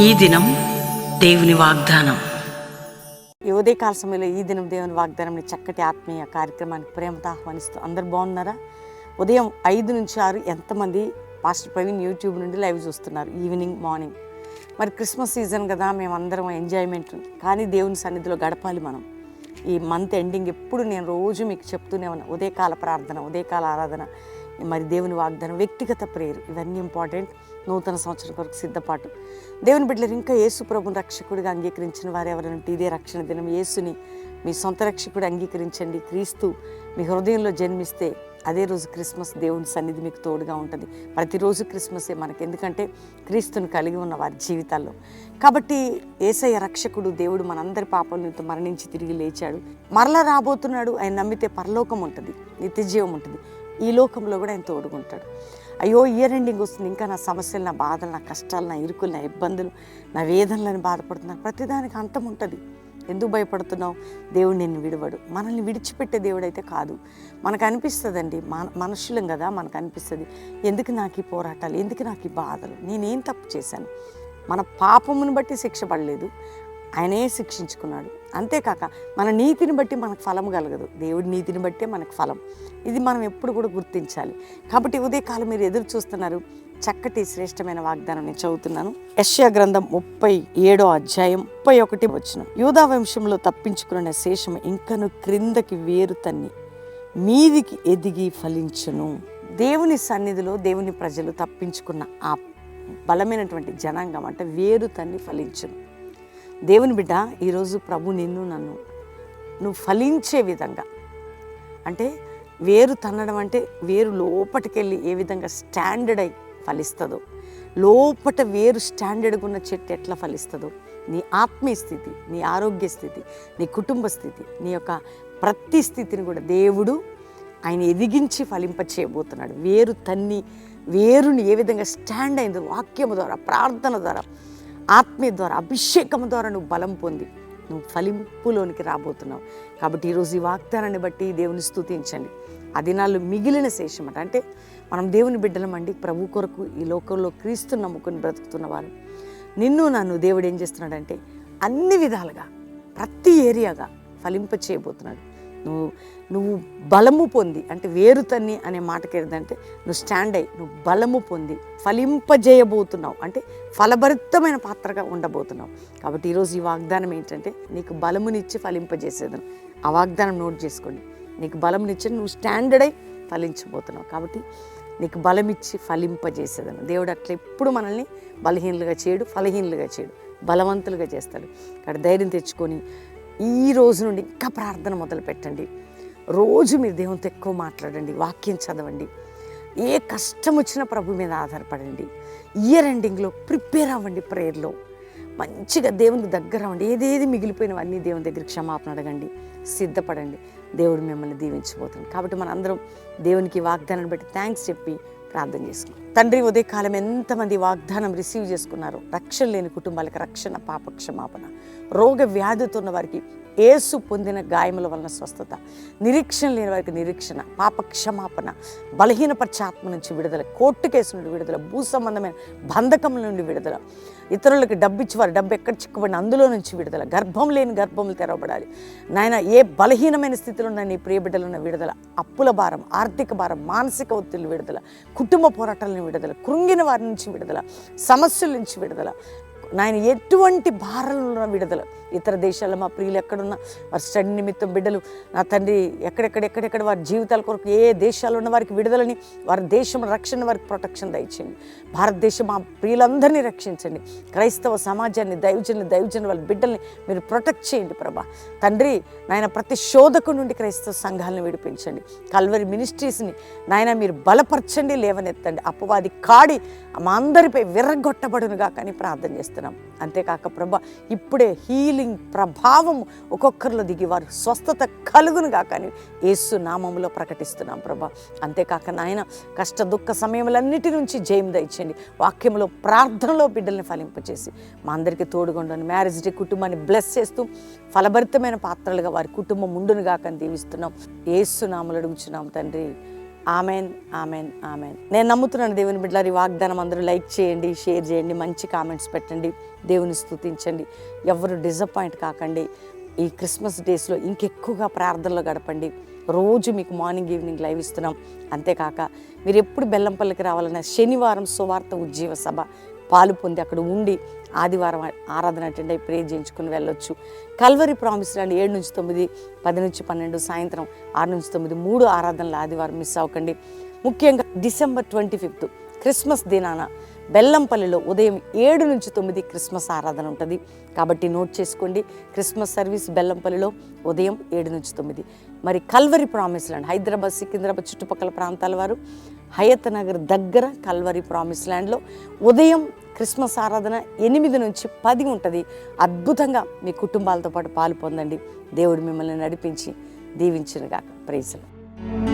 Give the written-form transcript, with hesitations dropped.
ఈ దినం దేవుని వాగ్దానం. ఈ ఉదయకాల సమయంలో ఈ దినం దేవుని వాగ్దానం చక్కటి ఆత్మీయ కార్యక్రమానికి ప్రేమతో ఆహ్వానిస్తూ అందరు బాగున్నారా? ఉదయం 5 నుంచి 6 ఎంతమంది పాస్టర్ ప్రవీణ్ యూట్యూబ్ నుండి లైవ్ చూస్తున్నారు? Evening, morning. మరి క్రిస్మస్ సీజన్ కదా, మేమందరం ఎంజాయ్మెంట్, కానీ దేవుని సన్నిధిలో గడపాలి మనం. ఈ మంత్ ఎండింగ్ ఎప్పుడు నేను రోజు మీకు చెప్తూనే ఉన్నాను, ఉదయకాల ప్రార్థన, ఉదయకాల ఆరాధన, మరి దేవుని వాగ్దానం, వ్యక్తిగత ప్రేయర్, ఇవన్నీ ఇంపార్టెంట్. నూతన సంవత్సరం కొరకు సిద్ధపాటు. దేవుని బిడ్డలు, ఇంకా యేసు ప్రభుని రక్షకుడిగా అంగీకరించిన వారు ఎవరైనా ఇదే రక్షణ దినం యేసుని మీ సొంత రక్షకుడు అంగీకరించండి. క్రీస్తు మీ హృదయంలో జన్మిస్తే అదే రోజు క్రిస్మస్. దేవుని సన్నిధి మీకు తోడుగా ఉంటుంది. ప్రతిరోజు క్రిస్మసే మనకి, ఎందుకంటే క్రీస్తుని కలిగి ఉన్న వారి జీవితాల్లో. కాబట్టి యేసయ్య రక్షకుడు, దేవుడు మనందరి పాపాలతో మరణించి తిరిగి లేచాడు, మరలా రాబోతున్నాడు. ఆయన నమ్మితే పరలోకం ఉంటుంది, నిత్యజీవం ఉంటుంది. ఈ లోకంలో కూడా ఆయన తోడుకుంటాడు. అయ్యో, ఇయర్ ఎండింగ్ వస్తుంది, ఇంకా నా సమస్యలు, నా బాధలు, నా కష్టాలు, నా ఇరుకులు, నా ఇబ్బందులు, నా వేదనలను బాధపడుతున్నాను. ప్రతిదానికి అంతం ఉంటుంది. ఎందుకు భయపడుతున్నావు? దేవుడు నిన్ను విడవడు. మనల్ని విడిచిపెట్టే దేవుడు అయితే కాదు. మనకు అనిపిస్తుందండి, మనుషులం కదా, మనకు అనిపిస్తుంది, ఎందుకు నాకు ఈ పోరాటాలు, ఎందుకు నాకు ఈ బాధలు, నేనేం తప్పు చేశాను? మన పాపమును బట్టి శిక్ష పడలేదు, ఆయనే శిక్షించుకున్నాడు. అంతేకాక మన నీతిని బట్టి మనకు ఫలం కలగదు, దేవుడి నీతిని బట్టే మనకు ఫలం. ఇది మనం ఎప్పుడు కూడా గుర్తించాలి. కాబట్టి ఉదయకాలం మీరు ఎదురు చూస్తున్నారు, చక్కటి శ్రేష్టమైన వాగ్దానం నేను చదువుతున్నాను. యెషయా గ్రంథం 37వ అధ్యాయం 31వ వచనం. యూదా వంశంలో తప్పించుకున్న శేషము ఇంకను క్రిందకి వేరు తన్ని మీదికి ఎదిగి ఫలించును. దేవుని సన్నిధిలో దేవుని ప్రజలు తప్పించుకున్న ఆ బలమైనటువంటి జనాంగం అంటే వేరు తన్ని ఫలించును. దేవుని బిడ్డ, ఈరోజు ప్రభు నిన్ను నన్ను నువ్వు ఫలించే విధంగా, అంటే వేరు తన్నడం అంటే వేరు లోపటికెళ్ళి ఏ విధంగా స్టాండర్డ్ అయి ఫలిస్తుందో, లోపట వేరు స్టాండర్డ్గా ఉన్న చెట్టు ఎట్లా ఫలిస్తుందో, నీ ఆత్మీయ స్థితి, నీ ఆరోగ్య స్థితి, నీ కుటుంబ స్థితి, నీ యొక్క ప్రతి స్థితిని కూడా దేవుడు ఆయన ఎదిగించి ఫలింపచేయబోతున్నాడు. వేరు తన్ని, వేరుని ఏ విధంగా స్టాండ్ అయిందో, వాక్యము ద్వారా, ప్రార్థన ద్వారా, ఆత్మీయ ద్వారా, అభిషేకం ద్వారా నువ్వు బలం పొంది నువ్వు ఫలింపులోనికి రాబోతున్నావు. కాబట్టి ఈరోజు ఈ వాగ్దానాన్ని బట్టి దేవుని స్తుతించండి. ఆ దినాల్లో మిగిలిన శేషమట, అంటే మనం దేవుని బిడ్డలమండి, ప్రభు కొరకు ఈ లోకంలో క్రీస్తుని నమ్ముకొని బ్రతుకుతున్నవారు. నిన్ను నన్ను దేవుడు ఏం చేస్తున్నాడంటే అన్ని విధాలుగా, ప్రతి ఏరియాగా ఫలింపచేయబోతున్నాడు. నువ్వు బలము పొంది, అంటే వేరు తన్ని అనే మాటకి ఏంటంటే నువ్వు స్టాండ్ అయ్యి నువ్వు బలము పొంది ఫలింపజేయబోతున్నావు, అంటే ఫలభరితమైన పాత్రగా ఉండబోతున్నావు. కాబట్టి ఈరోజు ఈ వాగ్దానం ఏంటంటే నీకు బలమునిచ్చి ఫలింపజేసేదను. ఆ వాగ్దానం నోట్ చేసుకోండి. నీకు బలమునిచ్చి నువ్వు స్టాండర్డ్ అయి ఫలించబోతున్నావు. కాబట్టి నీకు బలమిచ్చి ఫలింపజేసేదను. దేవుడు అట్లా ఎప్పుడు మనల్ని బలహీనులుగా చేయడు, ఫలహీనులుగా చేయడు, బలవంతులుగా చేస్తాడు. కాబట్టి ధైర్యం తెచ్చుకొని ఈ రోజు నుండి ఇంకా ప్రార్థన మొదలు పెట్టండి. రోజు మీరు దేవునితో ఎక్కువ మాట్లాడండి, వాక్యం చదవండి, ఏ కష్టం వచ్చినా ప్రభు మీద ఆధారపడండి. ఇయర్ ఎండింగ్లో ప్రిపేర్ అవ్వండి, ప్రేయర్లో మంచిగా దేవునికి దగ్గర అవ్వండి. ఏదేది మిగిలిపోయినవన్నీ దేవుని దగ్గర క్షమాపణ అడగండి, సిద్ధపడండి. దేవుడు మిమ్మల్ని దీవించబోతుంది. కాబట్టి మన అందరం దేవునికి వాగ్దానాన్ని బట్టి థ్యాంక్స్ చెప్పి ప్రార్థన చేసుకున్నాం. తండ్రి, ఉదయకాలం ఎంతమంది వాగ్దానం రిసీవ్ చేసుకున్నారో, రక్షణ లేని కుటుంబాలకు రక్షణ, పాప క్షమాపణ, రోగ వ్యాధితో ఉన్న వారికి యేసు పొందిన గాయముల వలన స్వస్థత, నిరీక్షణ లేని వారికి నిరీక్షణ, పాప క్షమాపణ, బలహీనపరిచే ఆత్మ నుంచి విడుదల, కోర్టు కేసు నుండి విడుదల, భూ సంబంధమైన బంధకముల నుండి విడుదల, ఇతరులకు డబ్బు ఇచ్చి వారు డబ్బు ఎక్కడ చిక్కుబడిన అందులో నుంచి విడుదల, గర్భం లేని గర్భములు తెరవబడాలి నాయన. ఏ బలహీనమైన స్థితిలో ఉన్న నీ ప్రియ బిడ్డలున్న విడుదల, అప్పుల భారం, ఆర్థిక భారం, మానసిక ఒత్తిడి విడుదల, కుటుంబ పోరాటాల విడుదల, కృంగిన వారి నుంచి విడుదల, సమస్యల నుంచి విడుదల నాయన, ఎటువంటి భారాలను విడుదల. ఇతర దేశాల్లో మా ప్రియులు ఎక్కడున్నా వారి స్టడీ నిమిత్తం బిడ్డలు, నా తండ్రి ఎక్కడెక్కడ వారి జీవితాల కొరకు ఏ దేశాల్లో ఉన్న వారికి విడుదలని, వారి దేశం రక్షణ, వారికి ప్రొటెక్షన్ దయచేయండి. భారతదేశం మా ప్రియులందరినీ రక్షించండి. క్రైస్తవ సమాజాన్ని, దైవజనులు వాళ్ళ బిడ్డల్ని మీరు ప్రొటెక్ట్ చేయండి ప్రభా. తండ్రి నాయన, ప్రతి శోధకు నుండి క్రైస్తవ సంఘాలను విడిపించండి. కల్వరి మినిస్ట్రీస్ని నాయన మీరు బలపరచండి, లేవనెత్తండి. అపవాది కాడి మా అందరిపై విర్రగొట్టబడునుగా కానీ ప్రార్థన చేస్తున్నాం. అంతేకాక ప్రభా, ఇప్పుడే హీలింగ్ ప్రభావం ఒక్కొక్కరిలో దిగి వారు స్వస్థత కలుగునుగా కానీ యేసు నామములో ప్రకటిస్తున్నాం ప్రభా. అంతేకాక నాయన, కష్ట దుఃఖ సమయములన్నిటి నుంచి జయం దయచేయండి. వాక్యంలో, ప్రార్థనలో బిడ్డల్ని ఫలింపచేసి మా అందరికీ తోడుగొండని, మ్యారేజ్ డే కుటుంబాన్ని బ్లెస్ చేస్తూ ఫలభరితమైన పాత్రలుగా వారి కుటుంబం ఉండునుగా కానీ దీవిస్తున్నాం. యేసు నామములో అడుగుచున్నాం తండ్రి, ఆమెన్, ఆమెన్, ఆమెన్. నేను నమ్ముతున్నాను దేవుని బిడ్డలారు, ఈ వాగ్దానం అందరూ లైక్ చేయండి, షేర్ చేయండి, మంచి కామెంట్స్ పెట్టండి, దేవుని స్తుతించండి. ఎవరు డిసప్పాయింట్ కాకండి. ఈ క్రిస్మస్ డేస్లో ఇంకెక్కువగా ప్రార్థనలో గడపండి. రోజు మీకు మార్నింగ్ ఈవినింగ్ లైవ్ ఇస్తున్నాం. అంతేకాక మీరు ఎప్పుడు బెల్లంపల్లికి రావాలన్నా శనివారం సువార్త ఉజ్జీవ సభ పాలు పొంది అక్కడ ఉండి ఆదివారం ఆరాధన అటెండ్ అయి ప్రే చేయించుకుని వెళ్ళొచ్చు. కల్వరి ప్రామిస్ ల్యాండ్ 7 నుంచి 9, 10 నుంచి 12, సాయంత్రం 6 నుంచి 9 3 ఆరాధనలు ఆదివారం మిస్ అవ్వకండి. ముఖ్యంగా December 25 క్రిస్మస్ దినాన బెల్లంపల్లిలో ఉదయం 7 నుంచి 9 క్రిస్మస్ ఆరాధన ఉంటుంది. కాబట్టి నోట్ చేసుకోండి. క్రిస్మస్ సర్వీస్ బెల్లంపల్లిలో ఉదయం 7 నుంచి 9. మరి Calvary promise land Hyderabad, Secunderabad చుట్టుపక్కల ప్రాంతాల వారు హయత్ నగర్ దగ్గర కల్వరి ప్రామిస్ ల్యాండ్లో ఉదయం క్రిస్మస్ ఆరాధన 8 నుంచి 10 ఉంటుంది. అద్భుతంగా మీ కుటుంబాలతో పాటు పాలు పొందండి. దేవుడు మిమ్మల్ని నడిపించి దీవించునుగాక. Praise the lord.